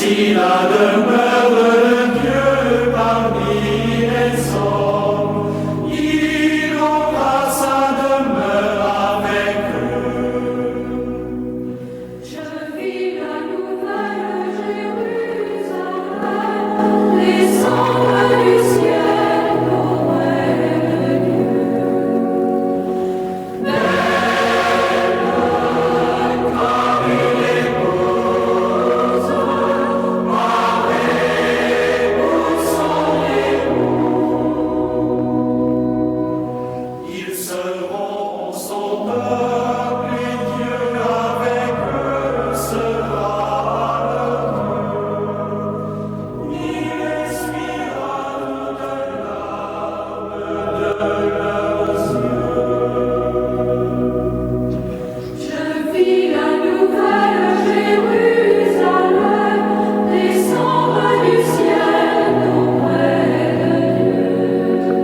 ici la demeure de Dieu parmi les hommes. Il aura sa demeure avec eux. Je vis la nouvelle Jérusalem, descendre du ciel auprès de Dieu. Belle comme une épouse, parée pour son époux. Ils seront son peuple et Dieu avec eux sera leur Dieu. Il essuiera toutes larmes de leurs yeux. Je vis la nouvelle Jérusalem descendre du ciel auprès de Dieu.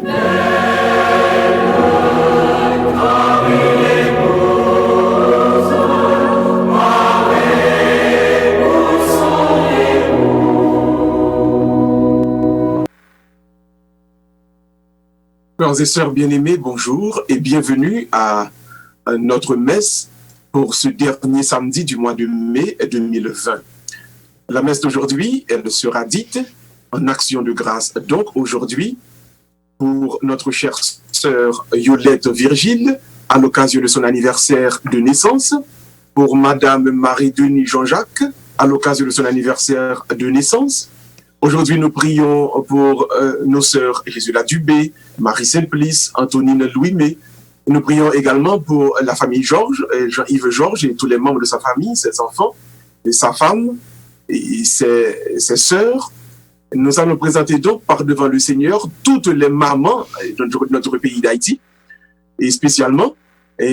Belle comme une épouse, parée pour son époux. Frères et sœurs bien-aimés, bonjour et bienvenue à notre messe pour ce dernier samedi du mois de mai 2020. La messe d'aujourd'hui, elle sera dite en action de grâce. Donc aujourd'hui, pour notre chère sœur Yolette Virgile, à l'occasion de son anniversaire de naissance, pour Madame Marie-Denis Jean-Jacques, à l'occasion de son anniversaire de naissance. Aujourd'hui, nous prions pour nos sœurs Gisela Dubé, Marie Simplice, Antonine Louis-Mé. Nous prions également pour la famille Georges, Jean-Yves Georges et tous les membres de sa famille, ses enfants, et sa femme, et ses sœurs. Nous allons présenter donc par devant le Seigneur toutes les mamans de notre pays d'Haïti, et spécialement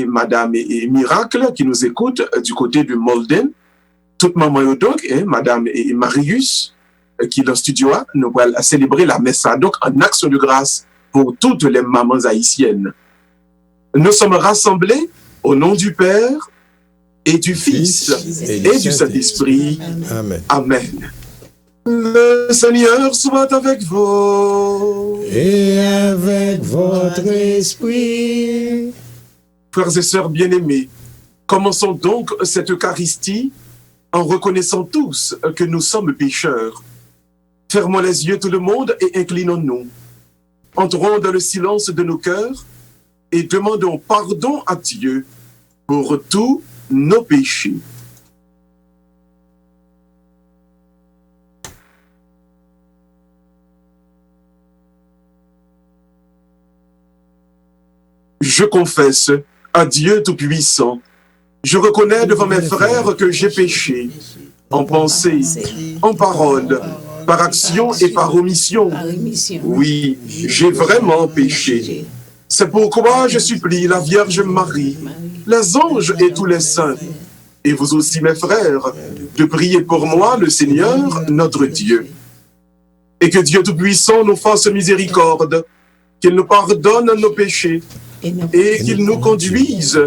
Madame Miracle qui nous écoute du côté de Molden. Toutes mamans donc, Madame Marius, qui dans le studio, nous allons célébrer la messe donc en action de grâce pour toutes les mamans haïtiennes. Nous sommes rassemblés au nom du Père et du Fils et du Saint-Esprit. Amen. Amen. Le Seigneur soit avec vous. Et avec votre esprit. Frères et sœurs bien-aimés, commençons donc cette Eucharistie en reconnaissant tous que nous sommes pécheurs. Fermons les yeux tout le monde et inclinons-nous. Entrons dans le silence de nos cœurs et demandons pardon à Dieu pour tous nos péchés. Je confesse à Dieu Tout-Puissant, je reconnais devant mes frères que j'ai péché, en pensée, en parole, par action et par omission. Oui, j'ai vraiment péché. C'est pourquoi je supplie la Vierge Marie, les anges et tous les saints, et vous aussi mes frères, de prier pour moi le Seigneur, notre Dieu. Et que Dieu Tout-Puissant nous fasse miséricorde, qu'il nous pardonne nos péchés, et qu'il nous conduise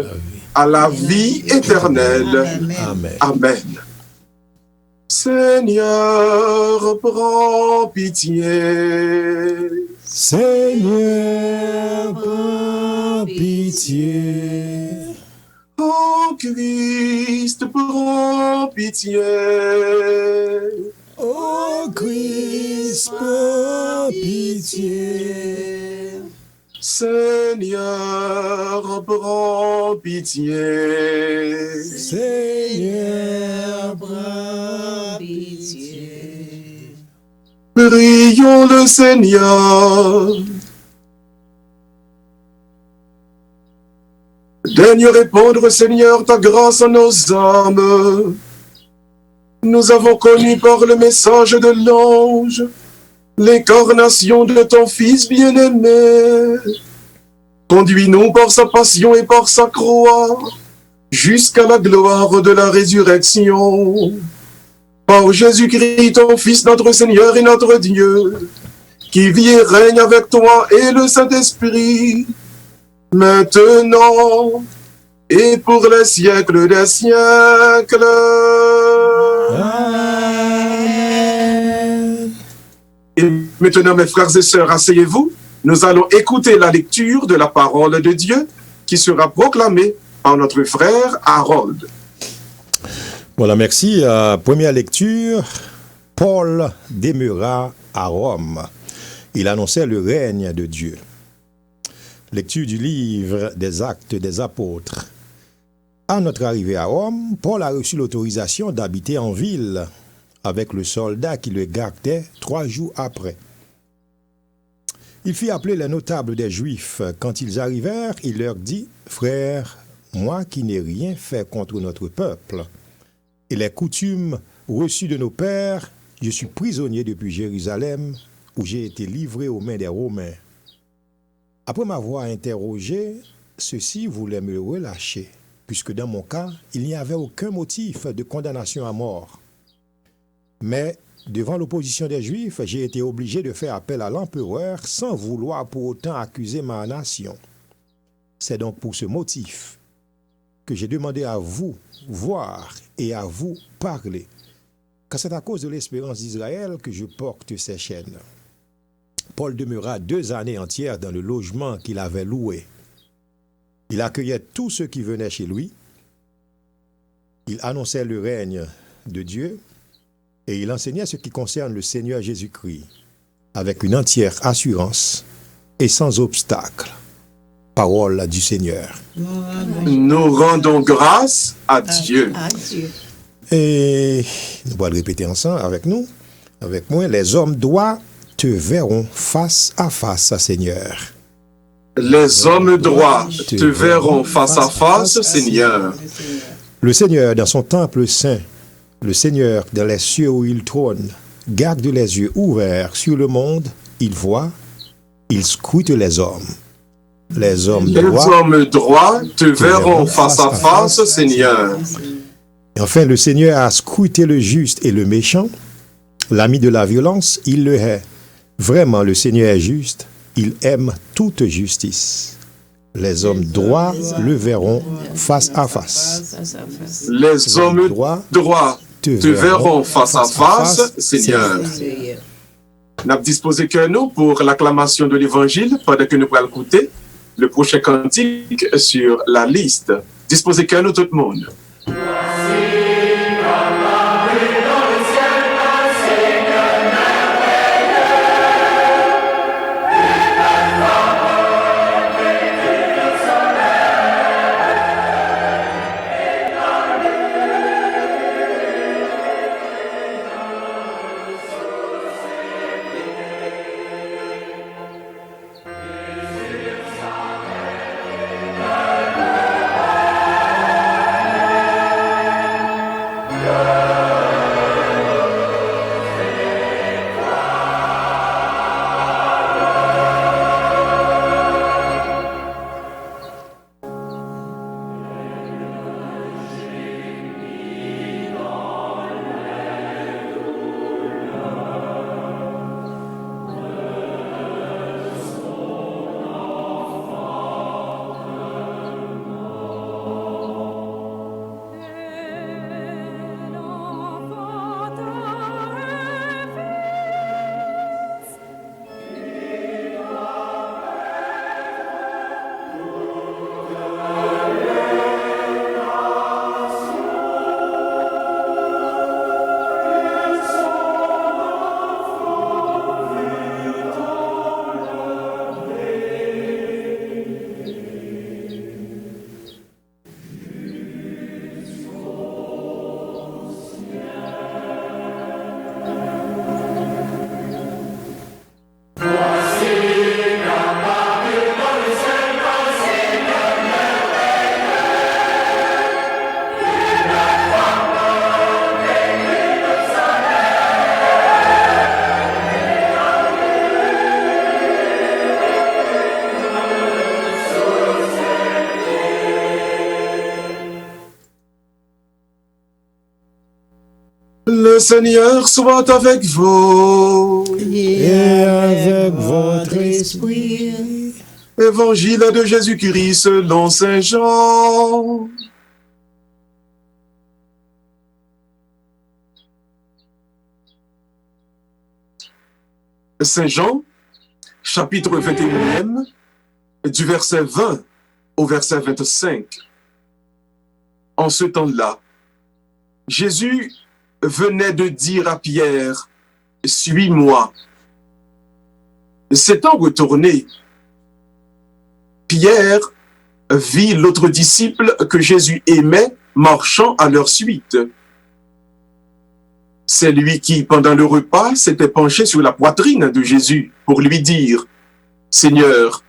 à la vie éternelle. Amen. Amen. Seigneur, prends pitié. Seigneur, prends pitié. Ô Christ, prends pitié. Ô Christ, prends pitié. Seigneur, prends pitié. Seigneur, prends pitié. Prions le Seigneur. Daigne répandre, Seigneur, ta grâce à nos âmes. Nous avons connu par le message de l'ange l'incarnation de ton Fils bien-aimé. Conduis-nous par sa passion et par sa croix jusqu'à la gloire de la résurrection. Par Jésus-Christ, ton Fils, notre Seigneur et notre Dieu, qui vit et règne avec toi et le Saint-Esprit, maintenant et pour les siècles des siècles. Amen. Maintenant, mes frères et sœurs, asseyez-vous. Nous allons écouter la lecture de la parole de Dieu qui sera proclamée par notre frère Harold. Voilà, merci. Première lecture, Paul demeura à Rome. Il annonçait le règne de Dieu. Lecture du livre des Actes des Apôtres. À notre arrivée à Rome, Paul a reçu l'autorisation d'habiter en ville avec le soldat qui le gardait 3 jours après. Il fit appeler les notables des Juifs. Quand ils arrivèrent, il leur dit « Frères, moi qui n'ai rien fait contre notre peuple et les coutumes reçues de nos pères, je suis prisonnier depuis Jérusalem où j'ai été livré aux mains des Romains. Après m'avoir interrogé, ceux-ci voulaient me relâcher, puisque dans mon cas, il n'y avait aucun motif de condamnation à mort. Mais devant l'opposition des Juifs, j'ai été obligé de faire appel à l'empereur sans vouloir pour autant accuser ma nation. C'est donc pour ce motif que j'ai demandé à vous voir et à vous parler, car c'est à cause de l'espérance d'Israël que je porte ces chaînes. » Paul demeura 2 années entières dans le logement qu'il avait loué. Il accueillait tous ceux qui venaient chez lui. Il annonçait le règne de Dieu et il enseignait ce qui concerne le Seigneur Jésus-Christ avec une entière assurance et sans obstacle. Parole du Seigneur. Nous rendons grâce à Dieu. Et nous allons le répéter ensemble avec nous, avec moi. Les hommes droits te verront face à face, Seigneur. Les hommes droits te verront face à face, Seigneur. Le Seigneur dans son temple saint, le Seigneur dans les cieux où il trône, garde les yeux ouverts sur le monde, il voit, il scrute les hommes. Les hommes droits te verront face à face, Seigneur. Et enfin, le Seigneur a scruté le juste et le méchant. L'ami de la violence, il le hait. Vraiment, le Seigneur est juste. Il aime toute justice. Les hommes droits le verront face à face. Les hommes droits te verront face à face, Seigneur. Nous avons disposé que nous pour l'acclamation de l'Évangile pendant que nous allons écouter le prochain cantique sur la liste. Disposez que nous tout le monde. Le Seigneur soit avec vous. Et avec votre esprit. Évangile de Jésus-Christ selon Saint Jean. Saint Jean, chapitre 21, du verset 20 au verset 25. En ce temps-là, Jésus venait de dire à Pierre, « Suis-moi ». S'étant retourné, Pierre vit l'autre disciple que Jésus aimait marchant à leur suite. C'est lui qui, pendant le repas, s'était penché sur la poitrine de Jésus pour lui dire, « Seigneur,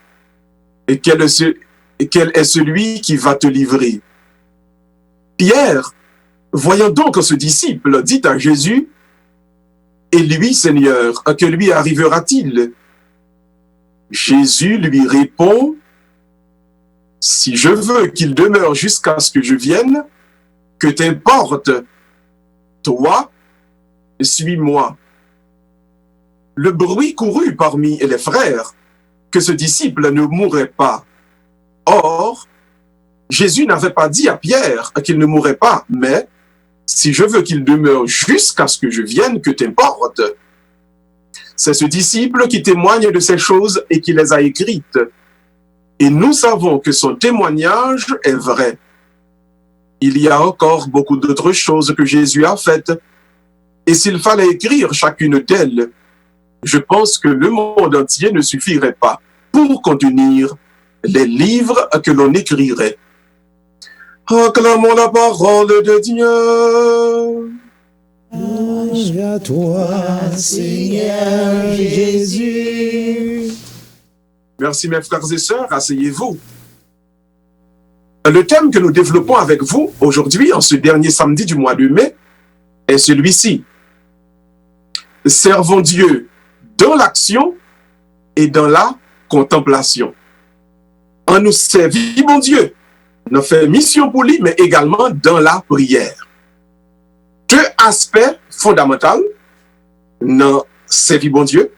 quel est celui qui va te livrer ?» Pierre, voyant donc ce disciple, dit à Jésus, « Et lui, Seigneur, que lui arrivera-t-il » Jésus lui répond, « Si je veux qu'il demeure jusqu'à ce que je vienne, que t'importe, toi, suis-moi. » Le bruit courut parmi les frères que ce disciple ne mourrait pas. Or, Jésus n'avait pas dit à Pierre qu'il ne mourrait pas, mais « Si je veux qu'il demeure jusqu'à ce que je vienne, que t'importe. » C'est ce disciple qui témoigne de ces choses et qui les a écrites. Et nous savons que son témoignage est vrai. Il y a encore beaucoup d'autres choses que Jésus a faites. Et s'il fallait écrire chacune d'elles, je pense que le monde entier ne suffirait pas pour contenir les livres que l'on écrirait. Acclamons la parole de Dieu. Louange à toi, Seigneur Jésus. Merci mes frères et sœurs, asseyez-vous. Le thème que nous développons avec vous aujourd'hui, en ce dernier samedi du mois de mai, est celui-ci. Servons Dieu dans l'action et dans la contemplation. En nous servir, mon Dieu, nous faisons mission pour lui, mais également dans la prière. Deux aspects fondamentaux dans servir bon Dieu.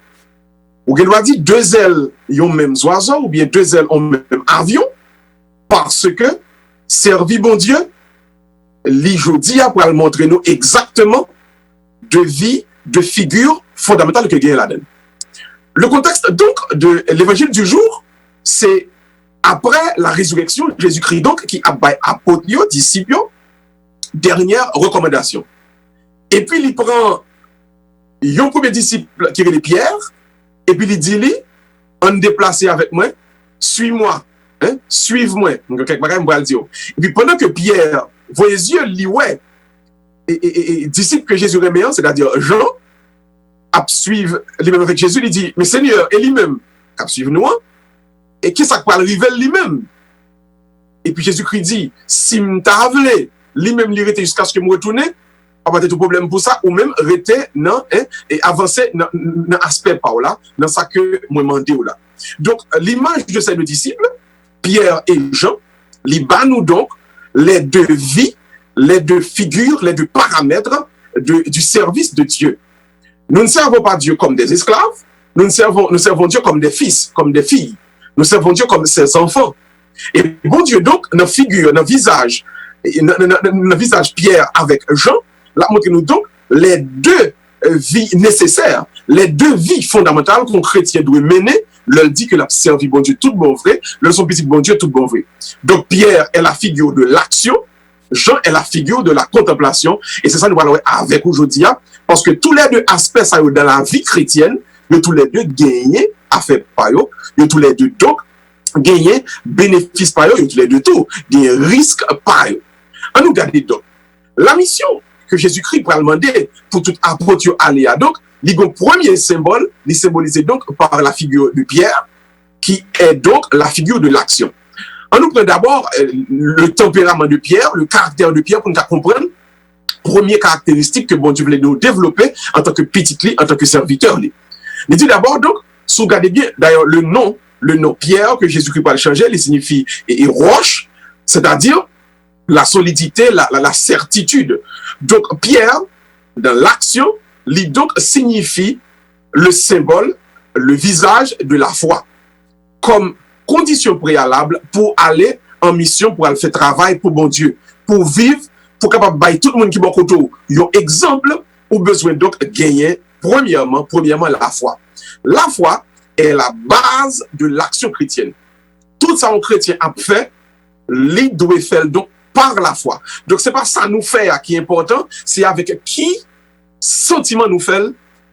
Ou bien on dire deux ailes ont même oiseau, ou bien deux ailes ont même avion, parce que servir bon Dieu, l'ijodi a pour montrer nous exactement de vie, de figure fondamentale que gagne là-dedans. Le contexte donc de l'évangile du jour, c'est après la résurrection de Jésus-Christ, donc qui a baillé apôtres, disciples, dernière recommandation. Et puis il prend un premier disciple qui est Pierre, et puis il dit lui, on déplacé avec moi, suis-moi, hein, suive-moi. Et puis pendant que Pierre, vos yeux, lui, ouais, et disciple que Jésus remet, c'est-à-dire Jean, a suivre lui-même avec Jésus, il dit, mais Seigneur, et lui-même, a suivre nous, et qui ça parle révèle lui-même. Et puis Jésus-Christ dit, si m'ta voulu, lui-même lui rester jusqu'à ce que je me retourne, pas de problème pour ça, ou même rester non, hein, et avancer dans l'aspect par là, dans ça que moi demandé là. Donc, l'image de ces deux disciples, Pierre et Jean, les bat nous donc les deux vies, les deux figures, les deux paramètres du service de Dieu. Nous ne servons pas Dieu comme des esclaves, nous servons Dieu comme des fils, comme des filles. Nous servons Dieu comme ses enfants. Et bon Dieu, donc, nos figures, nos visages Pierre avec Jean, là, montrez-nous donc les deux vies nécessaires, les deux vies fondamentales qu'un chrétien doit mener, leur dit que la servi bon Dieu tout bon vrai, le son petit bon Dieu tout bon vrai. Donc Pierre est la figure de l'action, Jean est la figure de la contemplation, et c'est ça nous allons avec aujourd'hui, parce que tous les deux aspects ça, dans la vie chrétienne, nous tous les deux gagner à faire par eux, nous tous les deux donc gagner bénéfice par eux, nous tous les deux tout, des risques par eux. On nous garde donc la mission que Jésus-Christ pourra demander pour tout apôtre aller à donc, le premier symbole, il symbolisé donc par la figure de Pierre, qui est donc la figure de l'action. On nous prend d'abord le tempérament de Pierre, le caractère de Pierre pour nous comprendre première caractéristique que bon Dieu voulait nous développer en tant que petit lit, en tant que serviteur. Il dit d'abord donc, si vous regardez bien, d'ailleurs le nom Pierre que Jésus-Christ va le changer, il signifie et roche, c'est-à-dire la solidité, la certitude. Donc Pierre, dans l'action, il donc signifie le symbole, le visage de la foi, comme condition préalable pour aller en mission, pour aller faire travail pour bon Dieu, pour vivre, pour capable bailler tout le monde qui est autour. Un exemple ou besoin donc gagner premièrement la foi. La foi est la base de l'action chrétienne. Tout ça, un chrétien a fait, il doit faire donc par la foi. Donc, c'est pas ça nous fait qui est important, c'est avec qui sentiment nous fait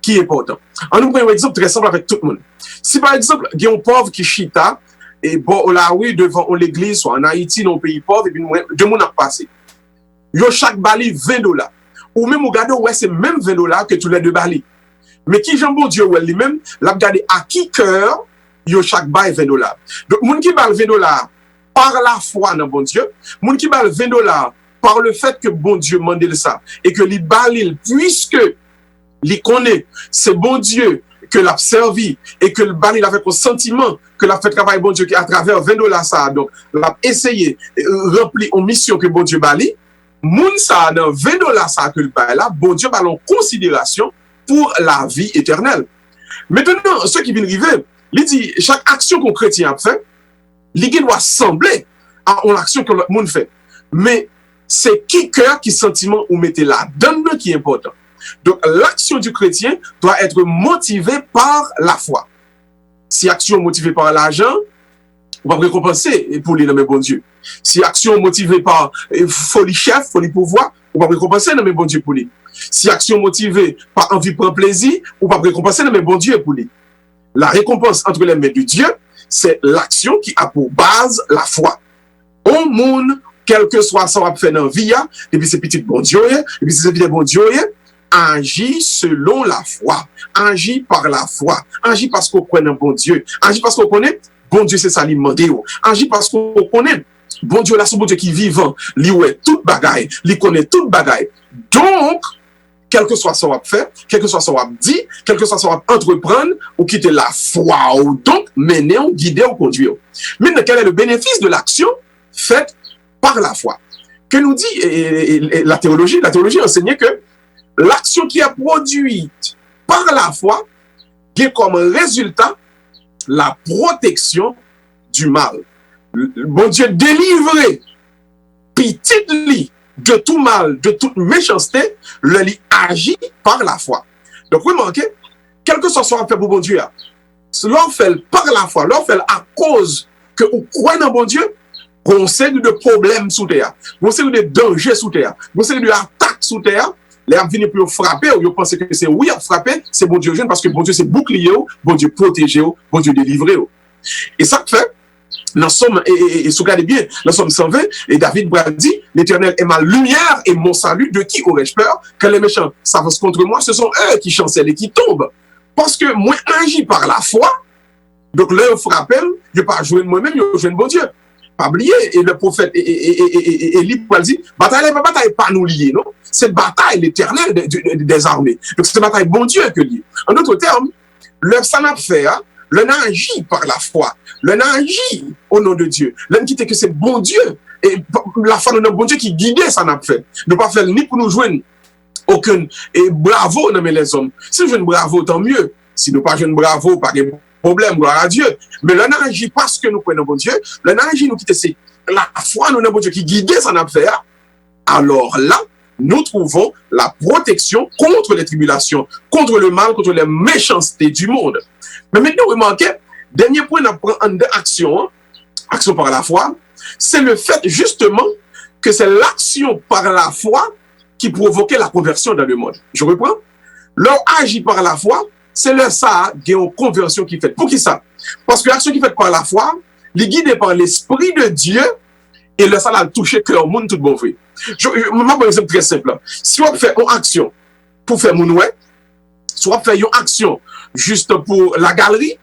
qui est important. On nous prend un exemple très simple avec tout le monde. Si par exemple, il y a un pauvre qui chita, et bon, là, oui, devant l'église, soit en Haïti, dans un pays pauvre, et puis deux monde a passé. Yo chaque bali $20. Ou même, vous regardez, ouais, c'est même $20 que tous les deux bali. Mais qui j'aime bon Dieu, ouais, lui-même, l'a regardé à qui cœur, yo chaque bail $20. Donc, moun qui balle $20 par la foi dans bon Dieu, moun qui balle $20 par le fait que bon Dieu mande ça, et que li balle, puisque li connaît, c'est bon Dieu que l'a servi, et que le balle avec un sentiment que l'a fait travail bon Dieu qui à travers $20 ça, donc l'a essayé, rempli une mission que bon Dieu balle, moun ça dans $20 ça que le balle là, bon Dieu balle en considération pour la vie éternelle. Maintenant, ce qui vient arriver, il dit, chaque action qu'on chrétien a fait, il doit sembler à une action que le monde fait. Mais c'est qui cœur, qui sentiment ou mettez là, donne qui est important. Donc, l'action du chrétien doit être motivée par la foi. Si action motivée par l'argent, on va récompenser pour les nommer bon Dieu. Si action motivée par folie chef, folie pouvoir, on va récompenser nommer bon Dieu pour lui. Si action motivée par envie pour plaisir, on va récompenser nommer bon Dieu pour lui. La récompense entre les mains de Dieu, c'est l'action qui a pour base la foi. Au monde, quel que soit ça va faire dans la vie, et puis c'est petit bon Dieu, et puis c'est petit bon Dieu, agit selon la foi, agit par la foi, agit parce qu'on connaît bon Dieu, agit parce qu'on connaît bon Dieu, c'est ça l'immense, agit parce qu'on connaît bon Dieu, là, c'est bon Dieu qui est vivant, lui ouais toute bagaille, lui connaît toute bagaille. Donc, quel que soit ce qu'on va faire, quel que soit ce qu'on va dire, quel que soit ce qu'on va entreprendre, ou quitter la foi, ou donc mener, ou guider, ou conduire. Maintenant, quel est le bénéfice de l'action faite par la foi? Que nous dit la théologie? La théologie enseignait que l'action qui est produite par la foi a comme résultat la protection du mal. Bon Dieu délivrer petit lit de tout mal, de toute méchanceté, le lit agit par la foi. Donc, vous remarquez, quel que soit ce qu'on fait pour bon Dieu, l'on fait par la foi, l'on fait à cause que vous croyez dans bon Dieu, qu'on sait de problèmes sous terre, qu'on sait de dangers sous terre, qu'on sait de attaques sous terre, les gens viennent pour frapper, ou ils pensent que c'est oui à frapper, c'est bon Dieu jeune, parce que bon Dieu c'est bouclier, bon Dieu protégé, bon Dieu délivré. Et ça fait, dans Somme, et regardez bien, dans Somme 120, et David dit, l'Éternel est ma lumière et mon salut, de qui aurais-je peur? Que les méchants s'avancent contre moi, ce sont eux qui chancellent et qui tombent. Parce que moi, agis par la foi, donc là, je frappelle, je ne vais pas jouer de moi-même, je joue de bon Dieu. Pas oublier, et le prophète Élie dit, bataille pas nous lier, non? C'est bataille l'éternel des armées. Donc c'est bataille bon Dieu que lié. En d'autres termes, le sanap fait, le agit par la foi, le agit au nom de Dieu. L'un qui dit que c'est bon Dieu, et la foi de bon Dieu qui guidait sanap fait. Ne pas faire ni pour nous joindre aucun, et bravo, non mais les hommes. Si nous jouons bravo, tant mieux. Si nous pas jouons bravo, pas de problème, gloire à Dieu. Mais le agit parce que nous prenons bon Dieu, le agit nous quitte, c'est la foi de bon Dieu qui guidait sanap fait. Alors là, nous trouvons la protection contre les tribulations, contre le mal, contre les méchancetés du monde. Mais maintenant, remarquez, dernier point d'action, action par la foi, c'est le fait justement que c'est l'action par la foi qui provoquait la conversion dans le monde. Je reprends. Leur agit par la foi, c'est le ça qui est une conversion qui fait. Pour qui ça? Parce que l'action qui fait par la foi, est guidée par l'Esprit de Dieu, et le ça l'a touché cœur monde tout bon vrai. Je vais vous donner un exemple très simple. Si on fait une action pour faire mon ouais, soit on fait une action juste pour la galerie,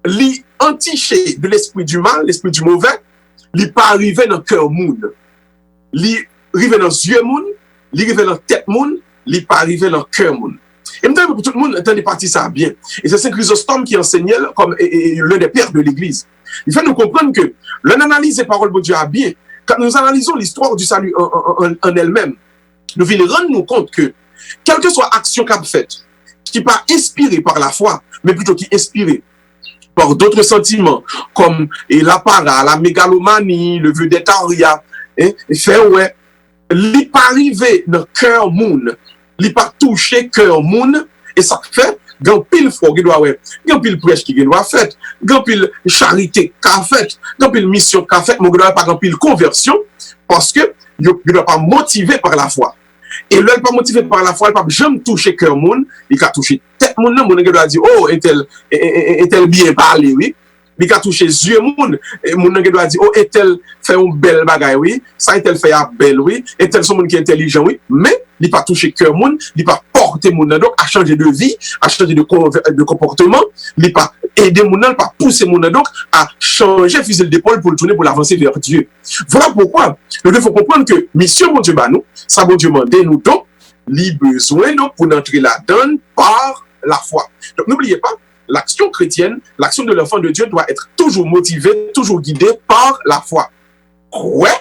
l'antiché de l'esprit du mal, l'esprit du mauvais, il pas arriver dans le cœur monde. Il arrive dans les yeux monde, il arrive dans la tête monde, il pas arriver dans le cœur monde. Et maintenant, pour tout le monde, entendez partie ça bien. Et c'est Saint Chrysostome qui enseignait comme l'un des pères de l'Église. Il faut nous comprendre que l'analyse des paroles de Dieu a bien. Quand nous analysons l'histoire du salut en elle-même, nous venons rendre nous compte que, quelle que soit l'action qu'a faite, qui n'est pas inspirée par la foi, mais plutôt qui est inspirée par d'autres sentiments, comme la para, la mégalomanie, le vedettariat, faire ouais, il pas arrivé dans le cœur monde, il pas touché cœur monde, et ça fait Gan pile foi qui doit ouais, gan pile prêche qui doit fait, gan pile charité qu'a fait, gan pile mission qu'a fait, mon doit pas gan pile conversion parce que yo doit pas motivé par la foi. Et là, pas motivé par la foi, il pas jamais toucher cœur monde, il a touché tête monde, mon doit dire oh est-elle bien parlé oui. Il a touché yeux moun, moun nan doit dire oh est-elle fait un bel bagay oui, ça est-elle fait un bel oui, est-elle son monde qui est intelligent oui, mais il pas touché cœur moun, il pas porter moun donc à changer de vie, à changer de comportement, il pas aider moun nan, pas pousser moun donc à changer fusil d'épaule pour le tourner pour l'avancer vers Dieu. Voilà pourquoi il faut comprendre que mission mon Dieu ba nous, ça bon Dieu mandé nous donc, li besoin donc pour entrer là-dedans par la foi. Donc n'oubliez pas l'action chrétienne, l'action de l'enfant de Dieu doit être toujours motivée, toujours guidée par la foi. Croyez,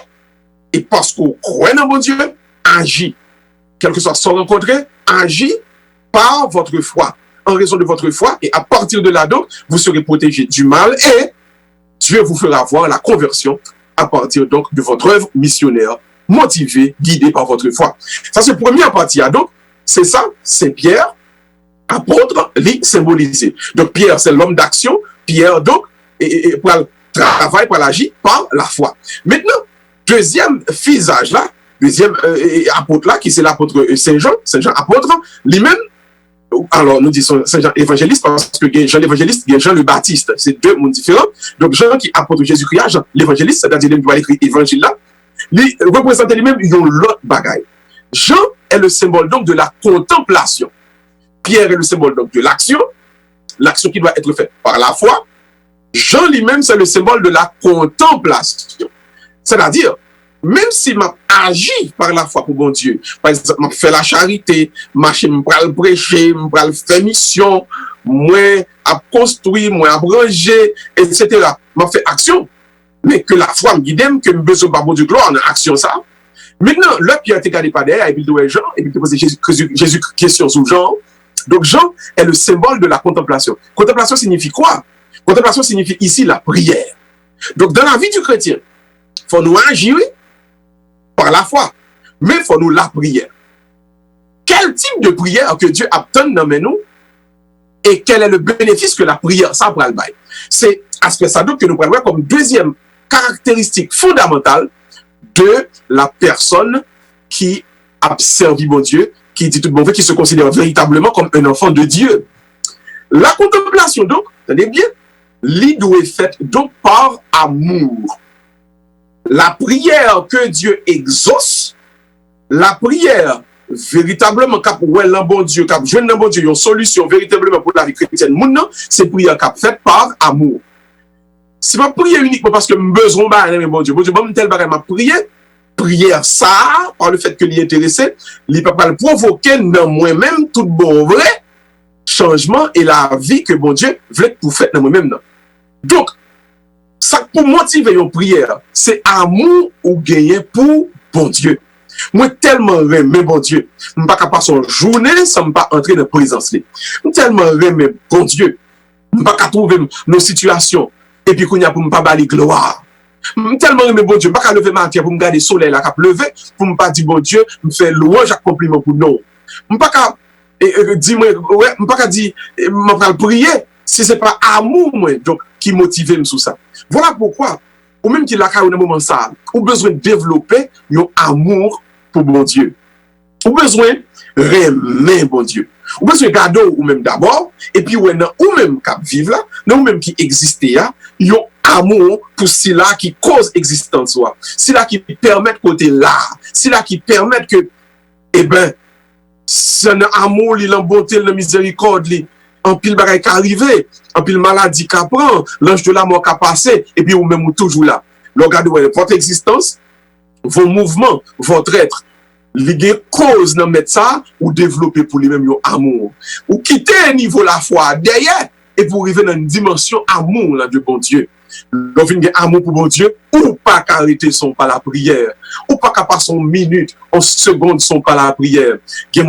et parce qu'on croit dans mon Dieu, agit. Quel que soit son rencontré, agit par votre foi. En raison de votre foi, et à partir de là, donc, vous serez protégé du mal et Dieu vous fera voir la conversion à partir donc de votre œuvre missionnaire, motivée, guidée par votre foi. Ça, c'est la première partie. Donc, c'est ça, c'est Pierre. Apôtre, lui, symbolisé. Donc, Pierre, c'est l'homme d'action. Pierre, donc, et pour le travail, pour l'agir, par la foi. Maintenant, deuxième visage là, deuxième apôtre là, qui c'est l'apôtre Saint-Jean apôtre, lui-même, alors nous disons Saint-Jean évangéliste, parce que Jean l'évangéliste, il y a Jean le Baptiste. C'est deux mondes différents. Donc, Jean qui apôtre Jésus-Christ, Jean l'évangéliste, c'est-à-dire qu'il doit écrire évangile là, lui représente lui-même, ils ont l'autre bagaille. Jean est le symbole donc de la contemplation. Pierre est le symbole donc de l'action qui doit être faite par la foi. Jean lui-même, c'est le symbole de la contemplation. C'est-à-dire, même si m'a agi par la foi pour bon Dieu, par exemple, m'a fait la charité, m'a prêcher, m'a fait mission, moi a construit, moi a ranger, etc. M'a fait action. Mais que la foi me guide, que me besoin par bon Dieu gloire en action ça. Maintenant, le Pierre t'est gardé pas derrière, et puis il doit Jean, et puis il pose Jésus question sur Jean. Donc Jean est le symbole de la contemplation. Contemplation signifie quoi? Contemplation signifie ici la prière. Donc dans la vie du chrétien, il faut nous agir par la foi, mais il faut nous la prière. Quel type de prière que Dieu attend dans nous et quel est le bénéfice que la prière ça prend le bail? C'est aspect ça donc que nous prenons comme deuxième caractéristique fondamentale de la personne qui a servi mon Dieu, qui dit tout bon fait, qui se considère véritablement comme un enfant de Dieu. La contemplation, donc, tenez bien, l'idée est faite donc par amour. La prière que Dieu exauce, la prière véritablement cap ouais bon Dieu, cap jeune bon Dieu, une solution véritablement pour la vie chrétienne, c'est prière cap faite par amour. Si ma prière uniquement parce que je besoin de bon Dieu, bon tel bagage ma prière ça, par le fait que l'y intéressé, il peut pas le provoquer dans moi-même tout bon vrai changement et la vie que bon Dieu veut pour faire dans moi-même. Donc, ça pour motiver une prière, c'est amour ou gagner pour bon Dieu. Moi tellement aimer bon Dieu, je ne peux pas passer une journée sans me pas entrer dans la présence. Je tellement aimer bon Dieu, je ne peux pas trouver nos situations et puis qu'on y a pour me pas bali gloire. Tellement aimé bon Dieu, je ne peux pas lever ma tête pour me garder le soleil là, lever, pour me pas dire bon Dieu, me faire louange à compliment pour nous. Je ne peux pas dire, ouais, je ne peux pas dire, je vais prier, si ce n'est pas amour, moi, donc, qui motive sous ça. Voilà pourquoi, ou même qu'il a qu'à un moment ça, ou besoin de développer un amour pour bon Dieu. Ou besoin de bon Dieu. Ou besoin de garder ou même d'abord, et puis ou même qui vivent là, ou même qui existent là, ils ont amour pour ceux-là qui cause existence soi. Ceux-là qui permettent côté là, ceux-là qui permettent que, eh ben, c'est un amour, la bonté, la miséricorde, en pile bagaille qui arrive, en pile maladie qui prend, l'ange de la mort qui a passé, et puis ou même ou toujours là. Regardez votre existence, vos mouvements, votre être, les causes dans mettre ça, ou développer pour lui-même yon amour. Ou quitter un niveau la foi derrière, et pour arriver dans une dimension amour là, de bon Dieu. L'on vient amour pour bon Dieu, ou pas qu'arrêter son pas la prière, ou pas qu'à passer une minute, en seconde son pas la prière. Qui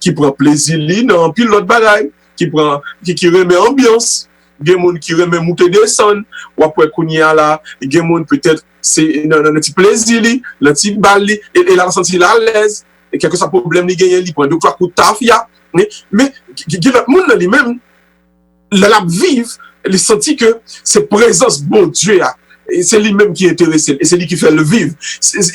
qui prend plaisir dans pile l'autre bagaille, qui remet ambiance, des gens qui remet monter descendre, ou après qu'on y a là, des gens peut-être c'est un petit plaisir, un petit bal, et là on senti à l'aise, quel que soit problème, il gagne, il prend 2-3 coups de taf, mais le monde dans lui-même, la vive, il sentit que c'est présence bon Dieu, et c'est lui-même qui est intéressé, et c'est lui qui fait le vivre.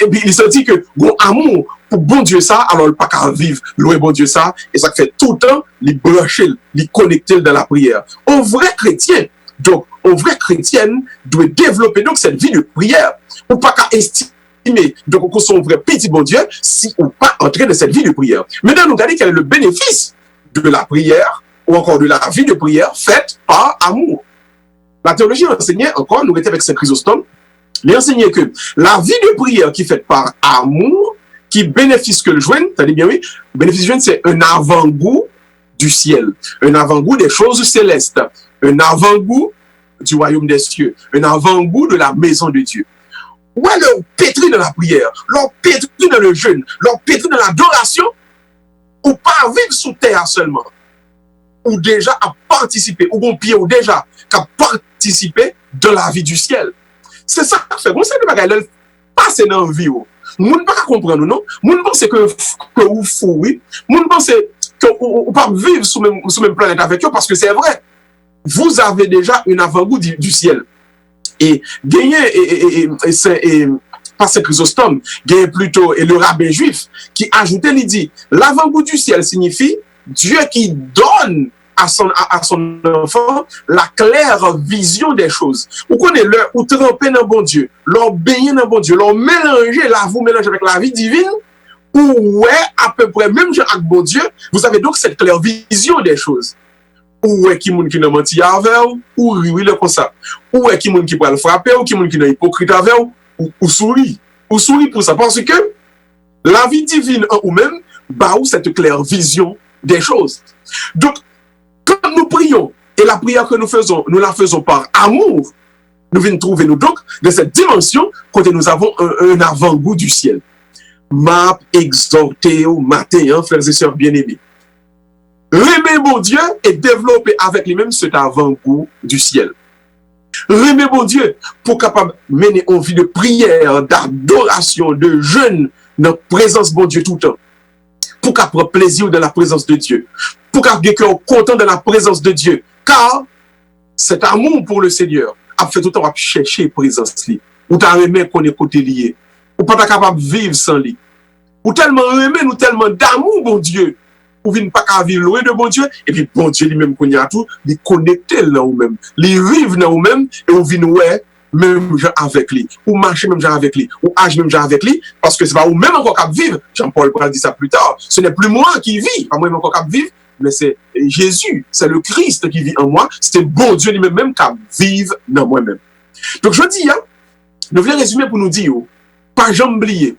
Et puis il sentit que bon amour pour bon Dieu ça, alors il pas qu'à vivre loin bon Dieu ça, et ça fait tout le temps, il brancher, il connecter dans la prière. Un vrai chrétien, donc, un vrai chrétienne doit développer donc cette vie de prière, ou pas qu'à estimer, donc qu'on soit un vrai petit bon Dieu, si on pas entrer dans cette vie de prière. Maintenant, nous regardons quel est le bénéfice de la prière, ou encore de la vie de prière faite par amour. La théologie enseignait encore, nous étions avec Saint Chrysostome, il enseignait que la vie de prière qui est faite par amour, qui bénéficie que le joigne, t'as-tu bien oui, bénéfice joigne, c'est un avant-goût du ciel, un avant-goût des choses célestes, un avant-goût du royaume des cieux, un avant-goût de la maison de Dieu. Ou alors pétri dans la prière, leur pétri dans le jeûne, leur pétri dans l'adoration, ou pas vivre sous terre seulement, ou déjà à participer, ou bon pied, ou déjà à participer de la vie du ciel. C'est ça qui fait. Bon, c'est le bagage, passer dans la vie. Moun pas comprendre, non? Moun pense que vous fou, oui. Moun pense que vous pas vivre sous même planète avec eux, parce que c'est vrai. Vous avez déjà un avant-goût du ciel. Et gagner, pas Saint Chrysostome, gagner plutôt, et le rabbin juif, qui ajoutait, il dit, l'avant-goût du ciel signifie Dieu qui donne à son enfant la claire vision des choses. Vous connaissez leur ou tremper dans bon Dieu, leur baigner dans bon Dieu, leur mélanger, là, vous mélangez avec la vie divine, ou ouais, à peu près, même avec bon Dieu, vous avez donc cette claire vision des choses. Ou ouais, qui moun qui n'a menti avec ou oui, le comme ça. Ou ouais, qui moun qui peut le frapper, ou qui moun qui n'a hypocrite avec ou sourit. Ou sourit pour ça, parce que la vie divine en vous-même, bah, ou cette claire vision des choses. Donc, quand nous prions, et la prière que nous la faisons par amour, nous venons trouver nous donc de cette dimension quand nous avons un avant-goût du ciel. M'a exhorté au matin, hein, frères et sœurs bien-aimés. Aimer mon Dieu et développer avec lui-même cet avant-goût du ciel. Aimer mon Dieu pour capable mener une vie de prière, d'adoration, de jeûne dans la présence de mon Dieu tout le temps. Pour qu'à prendre plaisir dans la présence de Dieu, pour qu'à être content de la présence de Dieu, car cet amour pour le Seigneur a fait tout le temps à chercher la présence lui, ou t'as aimé qu'on est côté lié, ou pas capable de vivre sans lui, ou tellement aimé, ou tellement d'amour, bon Dieu, ou vient pas qu'à vivre loin de bon Dieu, et puis bon Dieu lui-même qu'on y a tout, il connecté là ou même, il vivre là ou même, et on vient ouais, même gens avec lui, ou marcher même gens avec lui, ou agir même gens avec lui, parce que c'est pas ou même encore qu'à vivre. Jean-Paul pourra dire ça plus tard. Ce n'est plus moi qui vis, pas moi même encore qu'à vivre, mais c'est Jésus, c'est le Christ qui vit en moi, c'est bon Dieu lui-même qui vivre dans moi-même. Donc je dis, hein, nous voulons résumer pour nous dire, pas jamais oublier,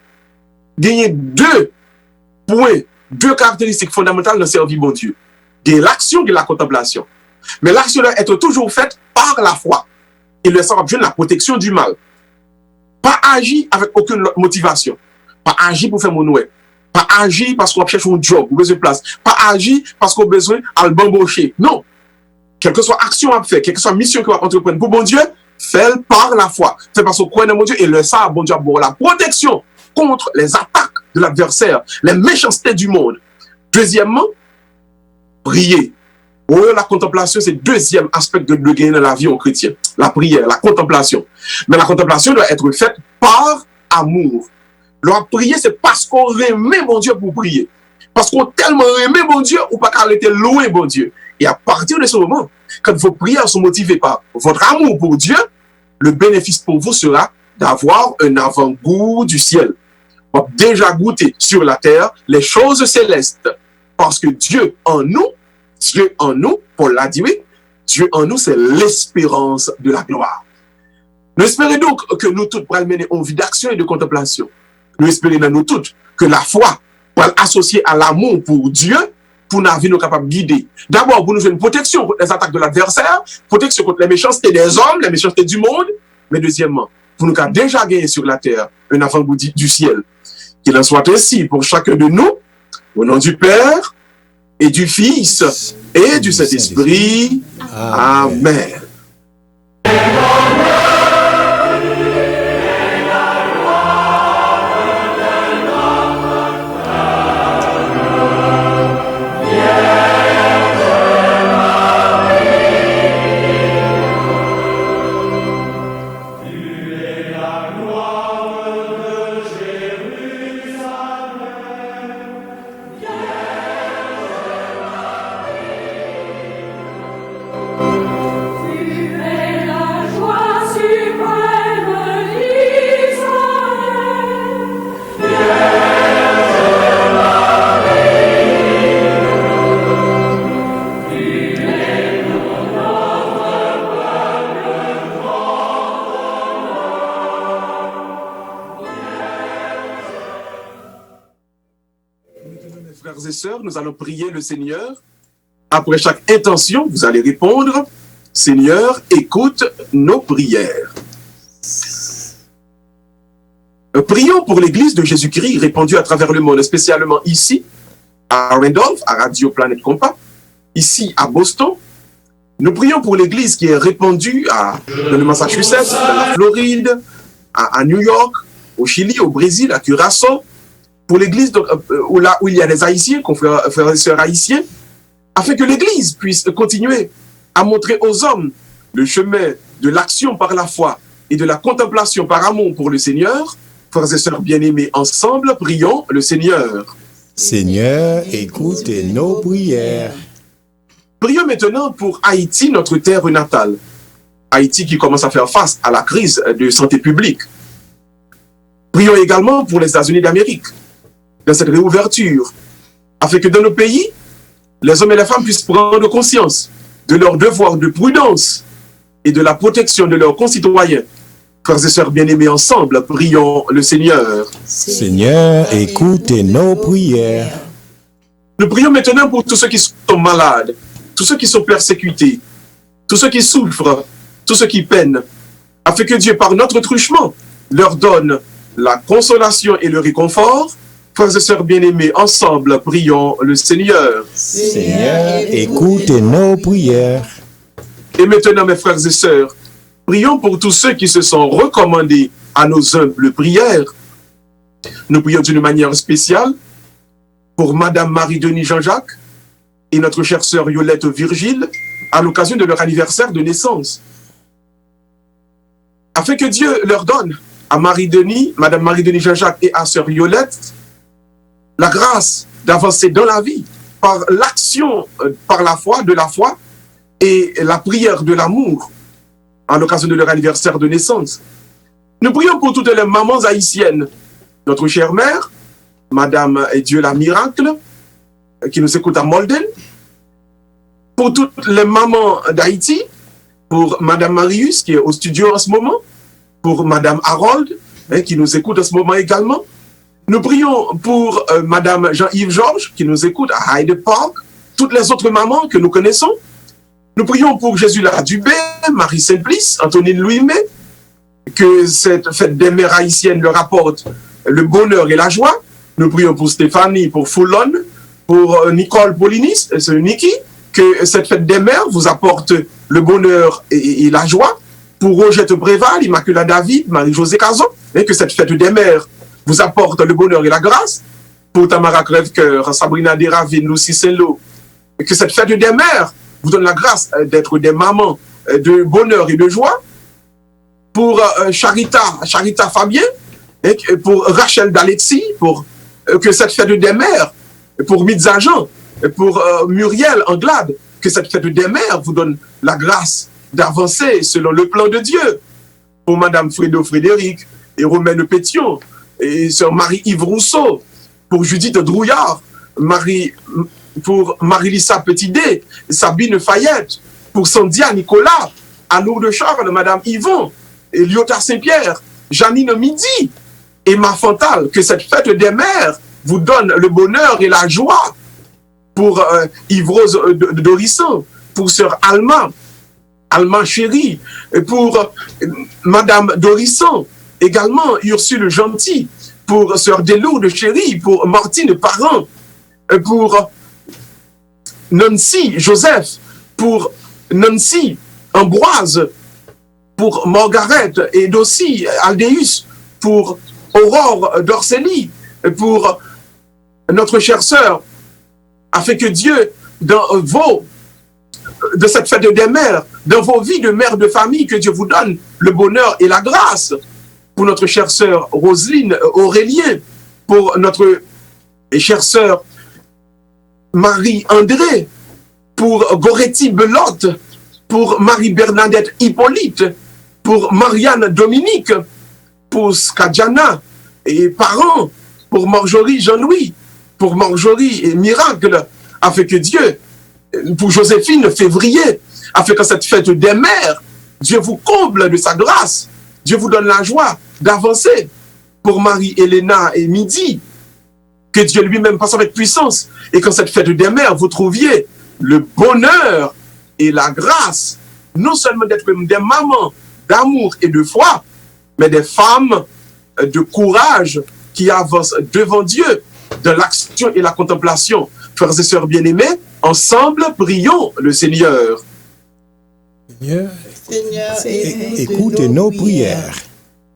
gagner deux points, deux caractéristiques fondamentales dans servir bon Dieu. Il y a l'action et la contemplation. Mais l'action doit être toujours faite par la foi. Et le sang obtient la protection du mal. Pas agir avec aucune motivation. Pas agir pour faire mon oué. Pas agir parce qu'on cherche un job ou besoin de place. Pas agir parce qu'on a besoin de bambocher. Non. Quelle que soit action à faire, quelle que soit mission qu'on va entreprendre pour bon Dieu, fais par la foi. Fais parce qu'on croit dans mon Dieu et le sang, bon Dieu, pour la protection contre les attaques de l'adversaire, les méchancetés du monde. Deuxièmement, prier. Oh, la contemplation, c'est le deuxième aspect de gagner dans la vie en chrétien. La prière, la contemplation. Mais la contemplation doit être faite par amour. La prière, c'est parce qu'on aime mon Dieu pour prier. Parce qu'on tellement aime mon Dieu, ou pas qu'elle était loin mon Dieu. Et à partir de ce moment, quand vos prières sont motivées par votre amour pour Dieu, le bénéfice pour vous sera d'avoir un avant-goût du ciel. On a déjà goûté sur la terre les choses célestes. Parce que Dieu en nous, Paul l'a dit, oui, Dieu en nous, c'est l'espérance de la gloire. Nous espérons donc que nous tous pourrons mener une vie d'action et de contemplation. Nous espérons dans nous tous que la foi pourra associer à l'amour pour Dieu, pour nous vie nous capables de guider. D'abord, pour nous faire une protection contre les attaques de l'adversaire, protection contre les méchancetés des hommes, les méchancetés du monde, mais deuxièmement, pour nous avons déjà gagné sur la terre un avant-goût du ciel. Qu'il en soit ainsi pour chacun de nous, au nom du Père, et du Fils, et du Saint-Esprit. Amen. Mes frères et sœurs, nous allons prier le Seigneur. Après chaque intention, vous allez répondre, Seigneur, écoute nos prières. Prions pour l'Église de Jésus-Christ répandue à travers le monde, spécialement ici, à Randolph, à Radio Planète Compas, ici à Boston. Nous prions pour l'Église qui est répandue dans le Massachusetts, dans la Floride, à New York, au Chili, au Brésil, à Curaçao, pour l'Église où il y a des Haïtiens, frères et sœurs haïtiens, afin que l'Église puisse continuer à montrer aux hommes le chemin de l'action par la foi et de la contemplation par amour pour le Seigneur. Frères et sœurs bien-aimés, ensemble, prions le Seigneur. Seigneur, écoute nos prières. Prions maintenant pour Haïti, notre terre natale. Haïti qui commence à faire face à la crise de santé publique. Prions également pour les États-Unis d'Amérique, dans cette réouverture, afin que dans nos pays, les hommes et les femmes puissent prendre conscience de leur devoir de prudence et de la protection de leurs concitoyens. Frères et sœurs bien-aimés, ensemble, prions le Seigneur. Seigneur, écoute nos prières. Nous prions maintenant pour tous ceux qui sont malades, tous ceux qui sont persécutés, tous ceux qui souffrent, tous ceux qui peinent, afin que Dieu, par notre truchement, leur donne la consolation et le réconfort. Frères et sœurs bien-aimés, ensemble, prions le Seigneur. Seigneur, écoute nos prières. Et maintenant, mes frères et sœurs, prions pour tous ceux qui se sont recommandés à nos humbles prières. Nous prions d'une manière spéciale pour Madame Marie-Denis Jean-Jacques et notre chère sœur Yolette Virgile à l'occasion de leur anniversaire de naissance. Afin que Dieu leur donne à Marie-Denis, Madame Marie-Denis Jean-Jacques et à sœur Yolette la grâce d'avancer dans la vie par l'action, par la foi, de la foi et la prière de l'amour à l'occasion de leur anniversaire de naissance. Nous prions pour toutes les mamans haïtiennes, notre chère mère, Madame Dieu la Miracle, qui nous écoute à Molden, pour toutes les mamans d'Haïti, pour Madame Marius, qui est au studio en ce moment, pour Madame Harold, qui nous écoute en ce moment également. Nous prions pour Madame Jean-Yves Georges, qui nous écoute à Hyde Park, toutes les autres mamans que nous connaissons. Nous prions pour Jésus la Dubé, Marie Simplice, Antonine Louis-Mé, que cette fête des mères haïtiennes leur apporte le bonheur et la joie. Nous prions pour Stéphanie, pour Foulon, pour Nicole Polinis, Niki, que cette fête des mères vous apporte le bonheur et la joie. Pour Rogette Bréval, Immaculada David, Marie-Josée Cazon, et que cette fête des mères vous apporte le bonheur et la grâce. Pour Tamara Crèvecoeur, Sabrina Desravines, Lucie Saint-Lô, que cette fête des mères vous donne la grâce d'être des mamans de bonheur et de joie. Pour Charita Fabien, et pour Rachel D'Alexis, pour que cette fête des mères, pour Midzajan, pour Muriel Anglade, que cette fête des mères vous donne la grâce d'avancer selon le plan de Dieu. Pour Madame Fredo Frédéric et Romaine Pétion, et sœur Marie-Yves Rousseau, pour Judith Drouillard, pour Marie-Lisa Petitdé, Sabine Fayette, pour Sandia Nicolas, Anour de Charles, Madame Yvon, et Lyota Saint-Pierre, Janine Midi, et Ma Fantal, que cette fête des mères vous donne le bonheur et la joie. Pour Yves-Rose Dorisson, pour sœur Alma Chérie, et pour Madame Dorisson, également Ursule Gentil, pour sœur Delourde Chérie, pour Martine Parent, pour Nancy Joseph, pour Nancy Ambroise, pour Margaret et Dossi Aldéus, pour Aurore d'Orcélie, pour notre chère sœur, afin que Dieu, de cette fête des mères, dans vos vies de mères de famille, que Dieu vous donne le bonheur et la grâce. Pour notre chère sœur Roselyne Aurélien, pour notre chère sœur Marie-André, pour Goretti Belotte, pour Marie-Bernadette Hippolyte, pour Marianne Dominique, pour Skadjana et parents, pour Marjorie Jean-Louis, pour Marjorie et Miracle, afin que Dieu, pour Joséphine Février, afin que cette fête des mères, Dieu vous comble de sa grâce, Dieu vous donne la joie d'avancer. Pour Marie-Hélène et Midi, que Dieu lui-même passe avec puissance. Et qu'en cette fête des mères, vous trouviez le bonheur et la grâce, non seulement d'être des mamans d'amour et de foi, mais des femmes de courage qui avancent devant Dieu dans l'action et la contemplation. Frères et sœurs bien-aimés, ensemble, prions le Seigneur. Seigneur, Écoute nos prières.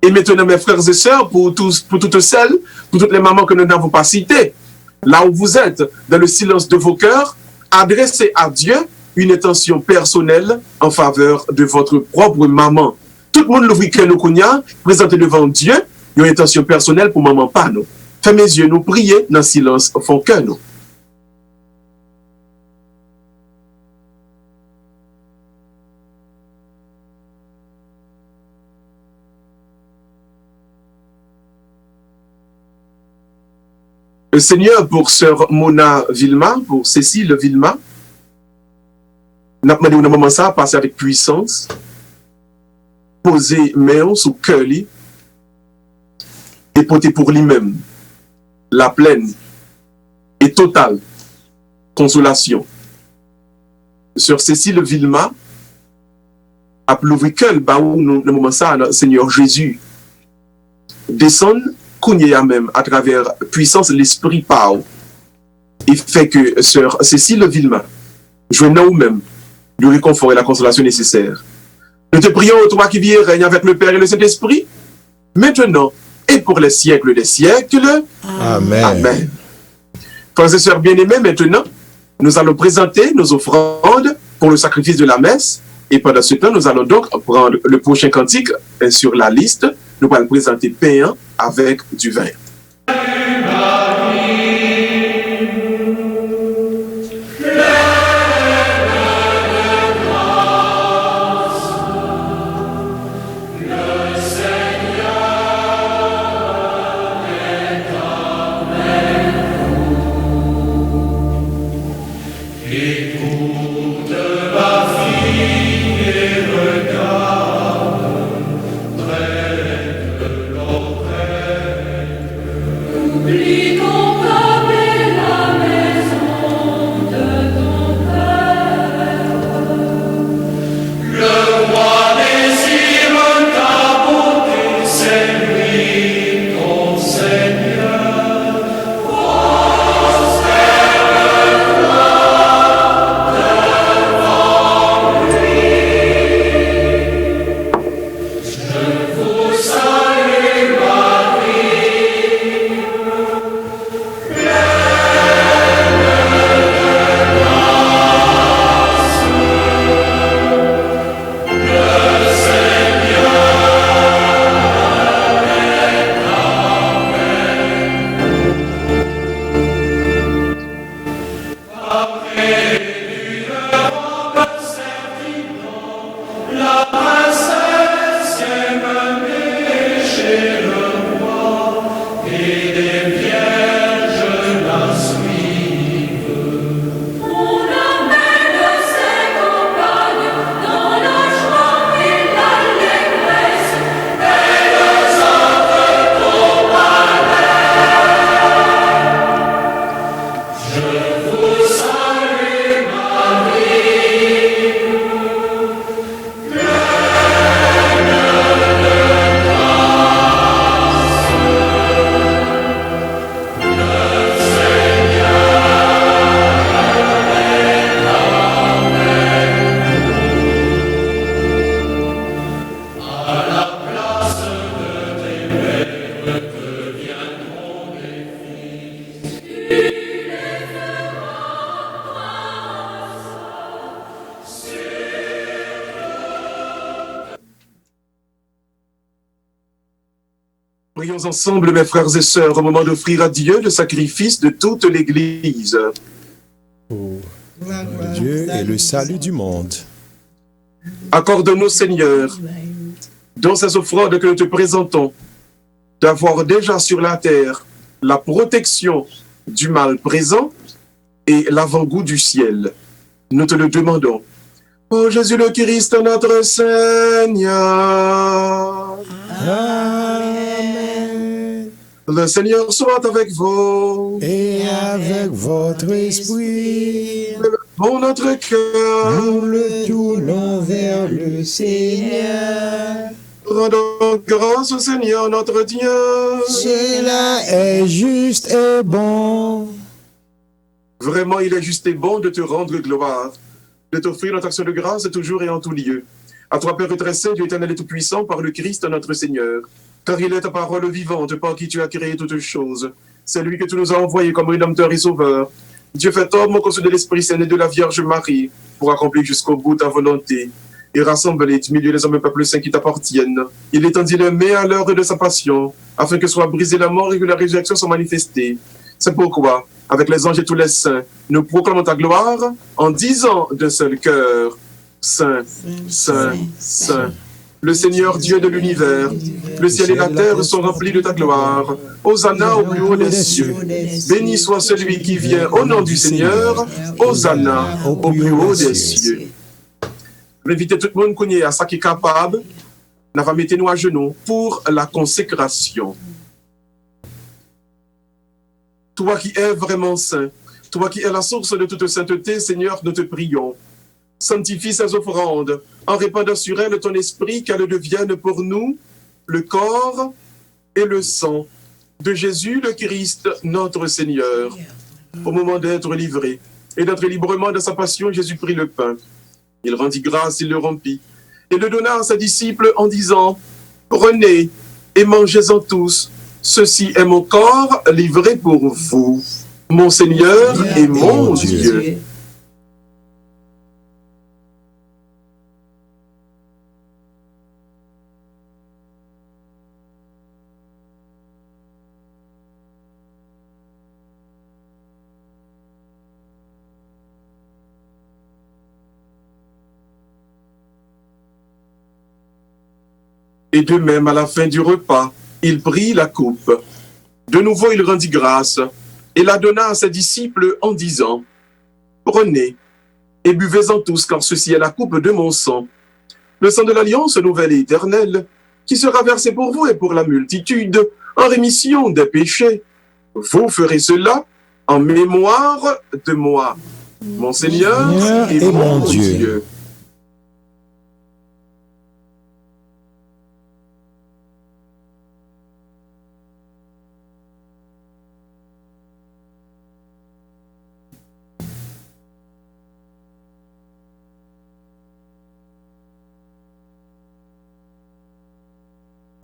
Et maintenant, mes frères et sœurs, pour toutes celles, pour toutes les mamans que nous n'avons pas citées, là où vous êtes, dans le silence de vos cœurs, adressez à Dieu une intention personnelle en faveur de votre propre maman. Tout le monde l'ouvre que nous connaissons, présentez devant Dieu une intention personnelle pour maman pas nous. Fermez mes yeux, nous prier dans le silence, font que nous. Le Seigneur, pour sœur Mona Vilma, pour Cécile Vilma, n'a pas demandé au moment ça, passer avec puissance, poser main sous cœur et porter pour lui-même la pleine et totale consolation. Sœur Cécile Vilma a plouvé cœur, baou, le moment ça, Seigneur Jésus, descend même à travers puissance l'esprit Pau. Il fait que sœur Cécile Vilma, jouez nous-mêmes le réconfort et la consolation nécessaire. Nous te prions, toi qui vis et règne avec le Père et le Saint-Esprit, maintenant et pour les siècles des siècles. Amen. Amen. Frères et sœurs bien-aimés, maintenant, nous allons présenter nos offrandes pour le sacrifice de la messe. Et pendant ce temps, nous allons donc prendre le prochain cantique sur la liste. Nous allons présenter pain avec du vin. Oublie ton peuple et la maison de ton Père. Le roi désire ta beauté, c'est lui ton Seigneur. Je vous salue Marie, la princesse aime chez le roi, et les vierges la suivent. On amène ses compagnes dans la joie et l'allégresse. Vous salue Marie, Prions ensemble, mes frères et sœurs, au moment d'offrir à Dieu le sacrifice de toute l'Église. Pour Dieu et le salut du monde. Accorde-nous, Seigneur, dans ces offrandes que nous te présentons, d'avoir déjà sur la terre la protection du mal présent et l'avant-goût du ciel. Nous te le demandons. Ô Jésus le Christ, notre Seigneur. Amen. Le Seigneur soit avec vous. et avec votre esprit. Pour notre cœur, Nous le tournons vers le Seigneur. rendons grâce au Seigneur notre Dieu. Cela est juste et bon. Vraiment, il est juste et bon de te rendre gloire, de t'offrir notre action de grâce toujours et en tout lieu. À toi, Père très saint, Dieu éternel et tout-puissant, par le Christ notre Seigneur. Car il est ta parole vivante, par qui tu as créé toutes choses. C'est lui que tu nous as envoyé comme rédempteur et sauveur. Dieu fait homme au cause de l'Esprit Saint et de la Vierge Marie, pour accomplir jusqu'au bout ta volonté, et rassembler du milieu des hommes et peuples saints qui t'appartiennent. Il étendit les mains à l'heure de sa passion, afin que soit brisée la mort et que la résurrection soit manifestée. C'est pourquoi, avec les anges et tous les saints, nous proclamons ta gloire en disant d'un seul cœur, Saint, Saint, Saint. Le Seigneur Dieu de l'univers, le ciel et la terre sont remplis de ta gloire. Hosanna au plus haut des cieux. Béni soit celui qui vient au nom du Seigneur. Hosanna au plus haut des cieux. Je vais inviter tout le monde à ça qui est capable. Nous va mettre nous à genoux pour la consécration. Toi qui es vraiment saint, toi qui es la source de toute sainteté, Seigneur, nous te prions. Sanctifie ces offrandes, en répandant sur elles ton esprit, qu'elles deviennent pour nous le corps et le sang de Jésus le Christ, notre Seigneur. Au moment d'être livré et d'être librement de sa passion, Jésus prit le pain. Il rendit grâce, il le rompit, et le donna à ses disciples en disant, « Prenez et mangez-en tous, ceci est mon corps livré pour vous, mon Seigneur et mon Dieu. » Et de même, à la fin du repas, il prit la coupe. De nouveau, il rendit grâce et la donna à ses disciples en disant, « Prenez et buvez-en tous, car ceci est la coupe de mon sang, le sang de l'alliance nouvelle et éternelle, qui sera versé pour vous et pour la multitude en rémission des péchés. Vous ferez cela en mémoire de moi, mon Seigneur et mon Dieu. »